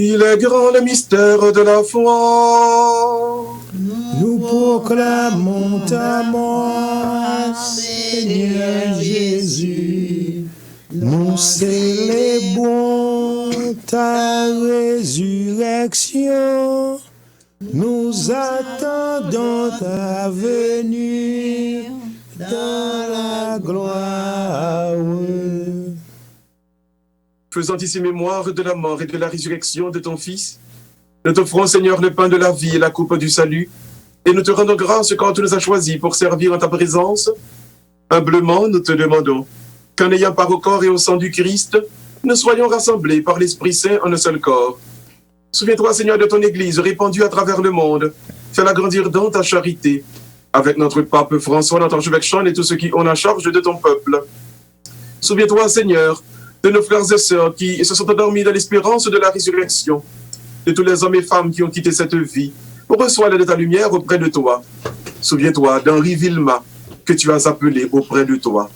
Il est grand le mystère de la foi. Nous proclamons ta mort, Seigneur Jésus. Nous célébrons ta résurrection. Nous attendons ta venue dans la gloire. Faisant ici mémoire de la mort et de la résurrection de ton Fils, nous t'offrons, Seigneur, le pain de la vie et la coupe du salut, et nous te rendons grâce quand tu nous as choisis pour servir en ta présence. Humblement, nous te demandons qu'en ayant part au corps et au sang du Christ, nous soyons rassemblés par l'Esprit Saint en un seul corps. Souviens-toi, Seigneur, de ton Église répandue à travers le monde. Fais-la grandir dans ta charité, avec notre pape François, notre archevêque Sean et tous ceux qui ont la charge de ton peuple. Souviens-toi, Seigneur, de nos frères et sœurs qui se sont endormis dans l'espérance de la résurrection, de tous les hommes et femmes qui ont quitté cette vie. Reçois de ta lumière auprès de toi. Souviens-toi d'Henri Vilma, que tu as appelé auprès de toi.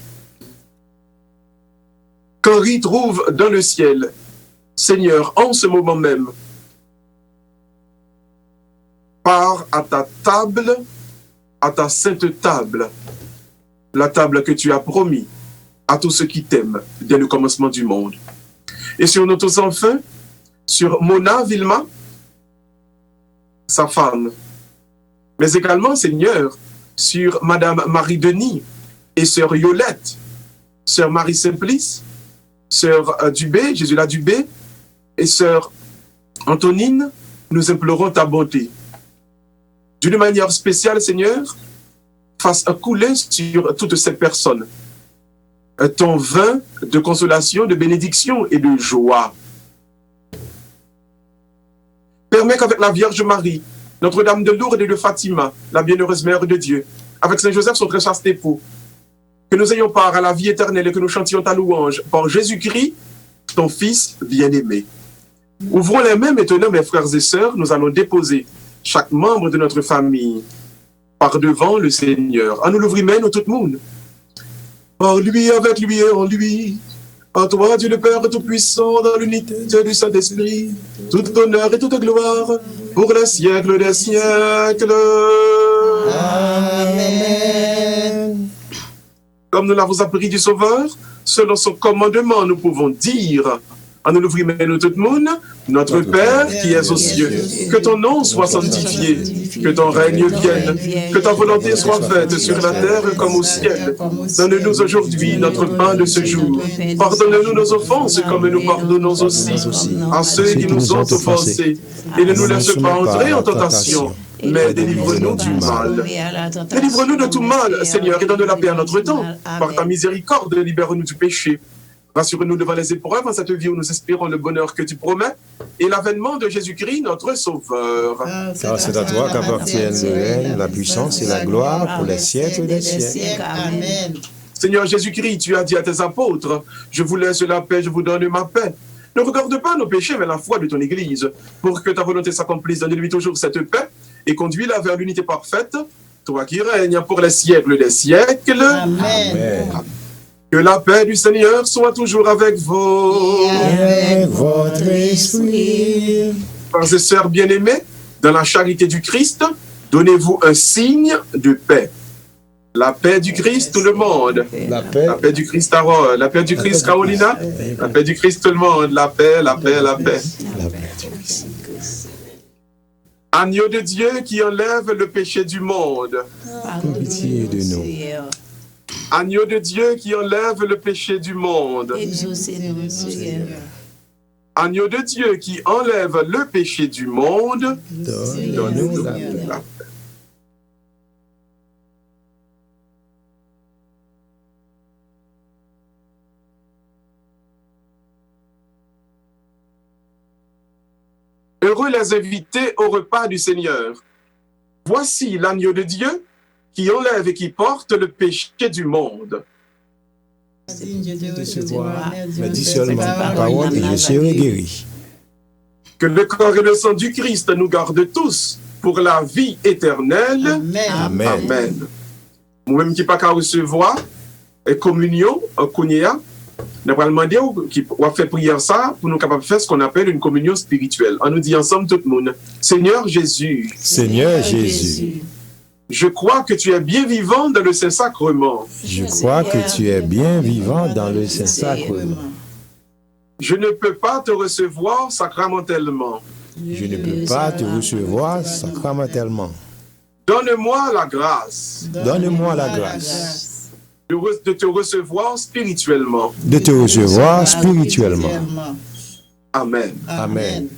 Qu'Henri trouve dans le ciel, Seigneur, en ce moment même, pars à ta table, à ta sainte table, la table que tu as promis à tous ceux qui t'aiment dès le commencement du monde. Et sur nous tous enfin, sur Mona Vilma, sa femme, mais également, Seigneur, sur Madame Marie-Denis et Sœur Yolette, Sœur Marie-Simplice, Sœur Dubé, Jésus-la Dubé, et Sœur Antonine, nous implorons ta bonté. D'une manière spéciale, Seigneur, fasse couler sur toutes ces personnes ton vin de consolation, de bénédiction et de joie. Permets qu'avec la Vierge Marie, Notre-Dame de Lourdes et de Fatima, la bienheureuse Mère de Dieu, avec Saint Joseph, son très chaste époux, que nous ayons part à la vie éternelle et que nous chantions ta louange par Jésus-Christ, ton Fils bien-aimé. Ouvrons les mains maintenant, mes frères et sœurs, nous allons déposer chaque membre de notre famille par devant le Seigneur. En nous l'ouvrir, nous tout le monde. Par lui, avec lui et en lui. En toi, Dieu le Père Tout-Puissant, dans l'unité du Saint-Esprit, tout honneur et toute gloire, pour les siècles des siècles. Amen. Comme nous l'avons appris du Sauveur, selon son commandement, nous pouvons dire, en nous l'ouvrir, nous tout le monde, notre Père qui es aux cieux, que ton nom soit sanctifié, que ton règne vienne, que ta volonté soit faite sur la terre comme au ciel. Donne-nous aujourd'hui notre pain de ce jour. Pardonne-nous nos offenses comme nous pardonnons aussi à ceux qui nous ont offensés. Et ne nous laisse pas entrer en tentation, mais délivre-nous du mal. Délivre-nous de tout mal, Seigneur, et donne la paix à notre temps. Par ta miséricorde, libère-nous du péché. Rassure-nous devant les épreuves en cette vie où nous espérons le bonheur que tu promets et l'avènement de Jésus-Christ, notre Sauveur. Car c'est à toi qu'appartiennent le règne, la puissance et la gloire pour les siècles des siècles. Amen. Seigneur Jésus-Christ, tu as dit à tes apôtres, je vous laisse la paix, je vous donne ma paix. Ne regarde pas nos péchés, mais la foi de ton Église. Pour que ta volonté s'accomplisse, donne-lui toujours cette paix et conduis-la vers l'unité parfaite, toi qui règnes pour les siècles des siècles. Amen. Que la paix du Seigneur soit toujours avec vous. Avec votre esprit. Frères et sœurs bien-aimés, dans la charité du Christ, donnez-vous un signe de paix. La paix du Christ, tout le monde. La paix. La paix du Christ, Harold. La paix du Christ, Carolina. La paix du Christ, tout le monde. La paix, la paix, la paix. La paix du Christ. Agneau de Dieu qui enlève le péché du monde. Pitié de nous. Agneau de Dieu qui enlève le péché du monde. Exaucez-nous, Seigneur. Agneau de Dieu qui enlève le péché du monde. Donne-nous la paix. La paix. Heureux les invités au repas du Seigneur. Voici l'agneau de Dieu qui enlève et qui porte le péché du monde. Mais dis seulement ta parole et je serai guéri. Que le corps et le sang du Christ nous gardent tous pour la vie éternelle. Amen. Amen. Amen. Moi-même qui pas qu'à recevoir et communion en Kounia, nous allons demander qui va faire prière ça pour nous capables de faire ce qu'on appelle une communion spirituelle. On nous dit ensemble tout le monde, Seigneur Jésus, Seigneur Jésus, je crois que tu es bien vivant dans le Saint-Sacrement. je crois que tu es bien vivant dans le Saint-Sacrement. Je ne peux pas te recevoir sacramentellement. Je ne peux pas te recevoir sacramentellement. Donne-moi la grâce Donne-moi la grâce de te recevoir spirituellement. de te recevoir spirituellement. Amen. Amen.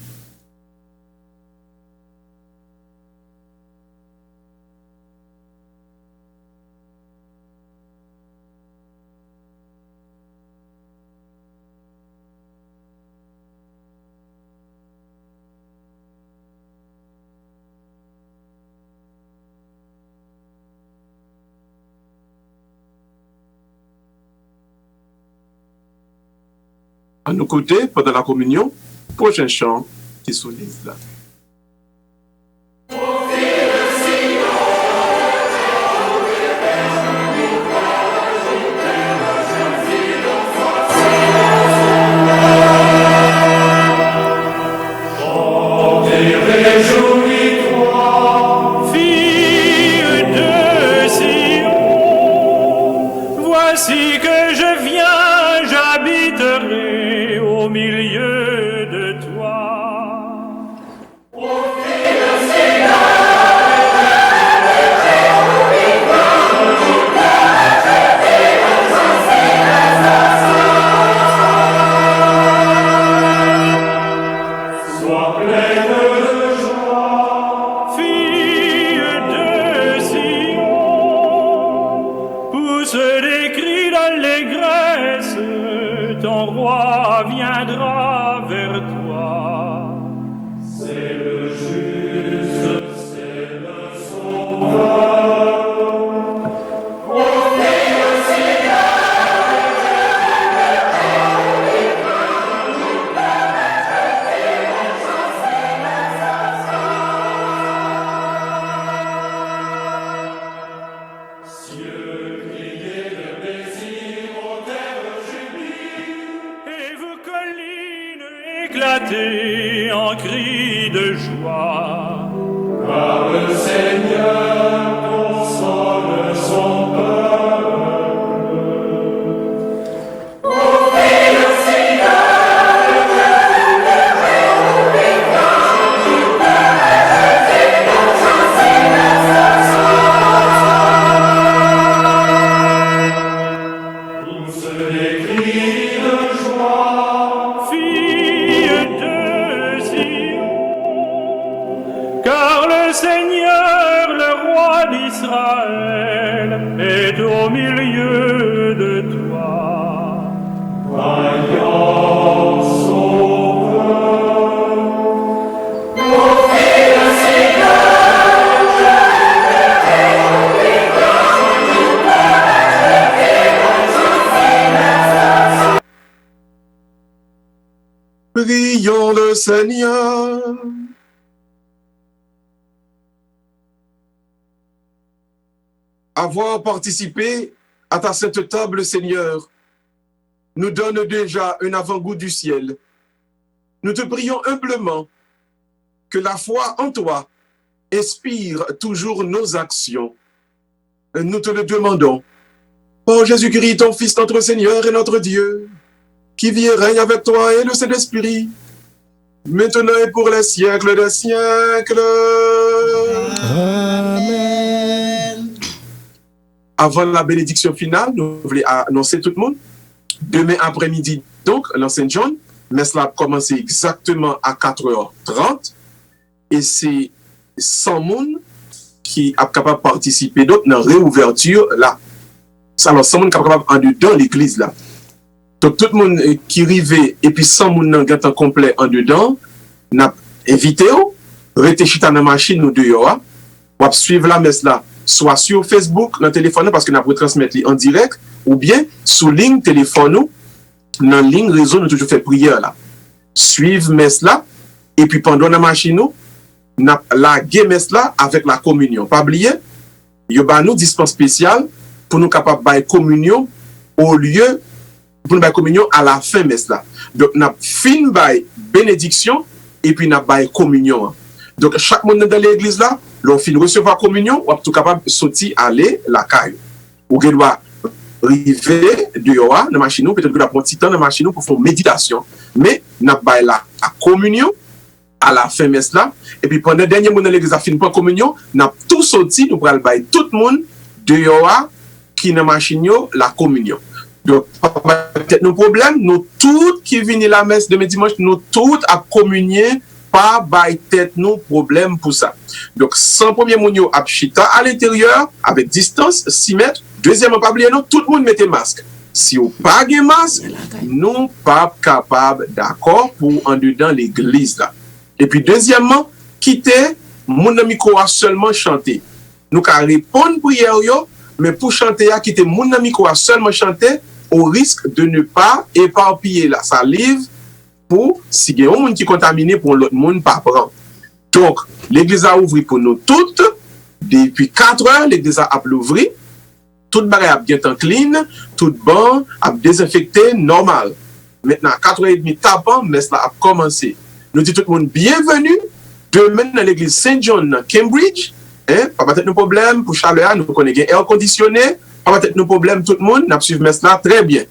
À nos côtés, pendant la communion, prochain chant qui soulève là. Fille de Sion, voici que je viens, j'habiterai au milieu de toi. Sois pleine de joie, fille de Sion, pousse des cris d'allégresse, ton roi viendra vers toi. C'est le juste, éclater en cris de joie. Car le Seigneur console son peuple. Ouvrez le Seigneur, tous les cris de joie, fille de Sion, car le Seigneur, le roi d'Israël, est au milieu de toi. Vaillant sauveur, ouvrez le Prions le Seigneur. Avoir participé à ta sainte table, Seigneur, nous donne déjà un avant-goût du ciel. Nous te prions humblement que la foi en toi inspire toujours nos actions. Nous te le demandons. Par Jésus-Christ, ton Fils, notre Seigneur et notre Dieu, qui vit et règne avec toi et le Saint-Esprit, maintenant et pour les siècles des siècles. Amen. Avant la bénédiction finale, nous voulons annoncer tout le monde. Demain après-midi, donc, l'Ancien John, mais cela a commencé exactement à 4h30. Et c'est 100 personnes qui sont capables de participer donc, dans la réouverture là. Alors, 100 personnes qui sont capables en dedans l'église là. Donc, tout le monde qui arrive et puis 100 personnes qui sont en complet en dedans, n'a invité, restez chita dans la machine nous deux, ou suivre la messe là, soit sur Facebook, dans le téléphone, parce que nous pouvons transmettre en direct, ou bien sur ligne téléphone, dans la ligne réseau, nous toujours fait prière là. Suivre messe là, et puis pendant la machine, nous la messe là avec la communion. Pas oublier, il y a nous dispense spécial pour nous capables de communion au lieu pour nous faire communion à la fin messe là. Donc nous fin by bénédiction et puis nous by communion. Donc chaque monde dans l'église là, l'on fin recevoir communion, ou tout capable sortir aller la caille. Ou que doit arriver dehors dans machine, peut-être que la prendre petit temps dans machine pour faire méditation, mais nous by la communion à la fin messe là et puis pendant dernier moment dans l'église a fini pour communion, n'a tout sorti nous pral bay tout le monde dehors qui dans machine la communion. Donc peut-être nos problèmes, nous tous qui viennent la messe demain dimanche, nous tous à communier pas bay tête nous problème pour ça. Donc sans premier moun yo chita à l'intérieur avec distance 6 mètres. Deuxièmement pas oublier nous tout le monde mettez masque. Si vous pas de masque, nous pas capable d'accord pour en dedans l'église là. Et puis deuxièmement, quitter mon micro seulement chanter. Nous can répondre prière yo, mais pour chanter à quitter mon micro seulement chanter au risque de ne pas éparpiller la salive pour si il y a un monde qui contaminé pour l'autre monde pas prendre. Donc l'église a ouvert pour nous toutes depuis 4 heures, l'église a ouvert. Tout bagay a bien clean, tout banc a désinfecté normal. Maintenant 4h30 tapant, mais cela a commencé. Nous disons tout le monde bienvenue demain dans l'église Saint John Cambridge. Pas peut-être nos problèmes pour chaleur, nous connaissons air conditionné. Pas peut-être nos problèmes tout le monde, nous suivons messe là très bien.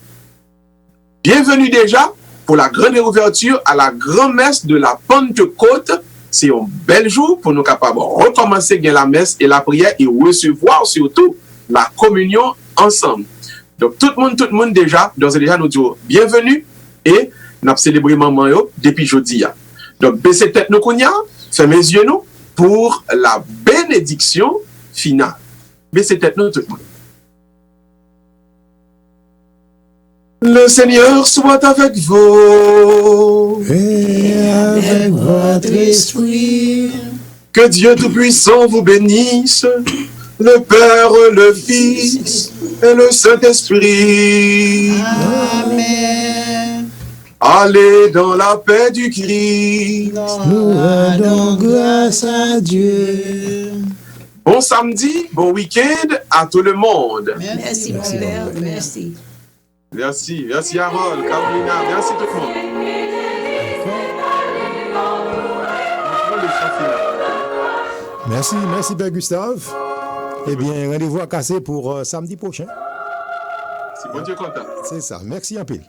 Bienvenue déjà pour la grande réouverture à la grande messe de la Pentecôte. C'est un bel jour pour nous capables de recommencer la messe et la prière et recevoir surtout la communion ensemble. Donc tout le monde déjà, d'ores et déjà nous disons bienvenue et nous avons célébré maman yo depuis jeudi. Donc baissez tête nous kounya, fermez les yeux nous pour la bénédiction finale. Baissez tête nous tout le monde. Le Seigneur soit avec vous. Et avec votre esprit. Que Dieu Tout-Puissant vous bénisse, le Père, le Fils et le Saint-Esprit. Amen. Allez dans la paix du Christ. Nous rendons grâce à Dieu. Bon samedi, bon week-end à tout le monde. Merci, mon Père. Merci. Merci Harold, Carolina, merci tout le monde. Merci, merci Père Gustave. Eh bien, rendez-vous à casser pour samedi prochain. Si bon Dieu content. C'est ça. Merci un peu.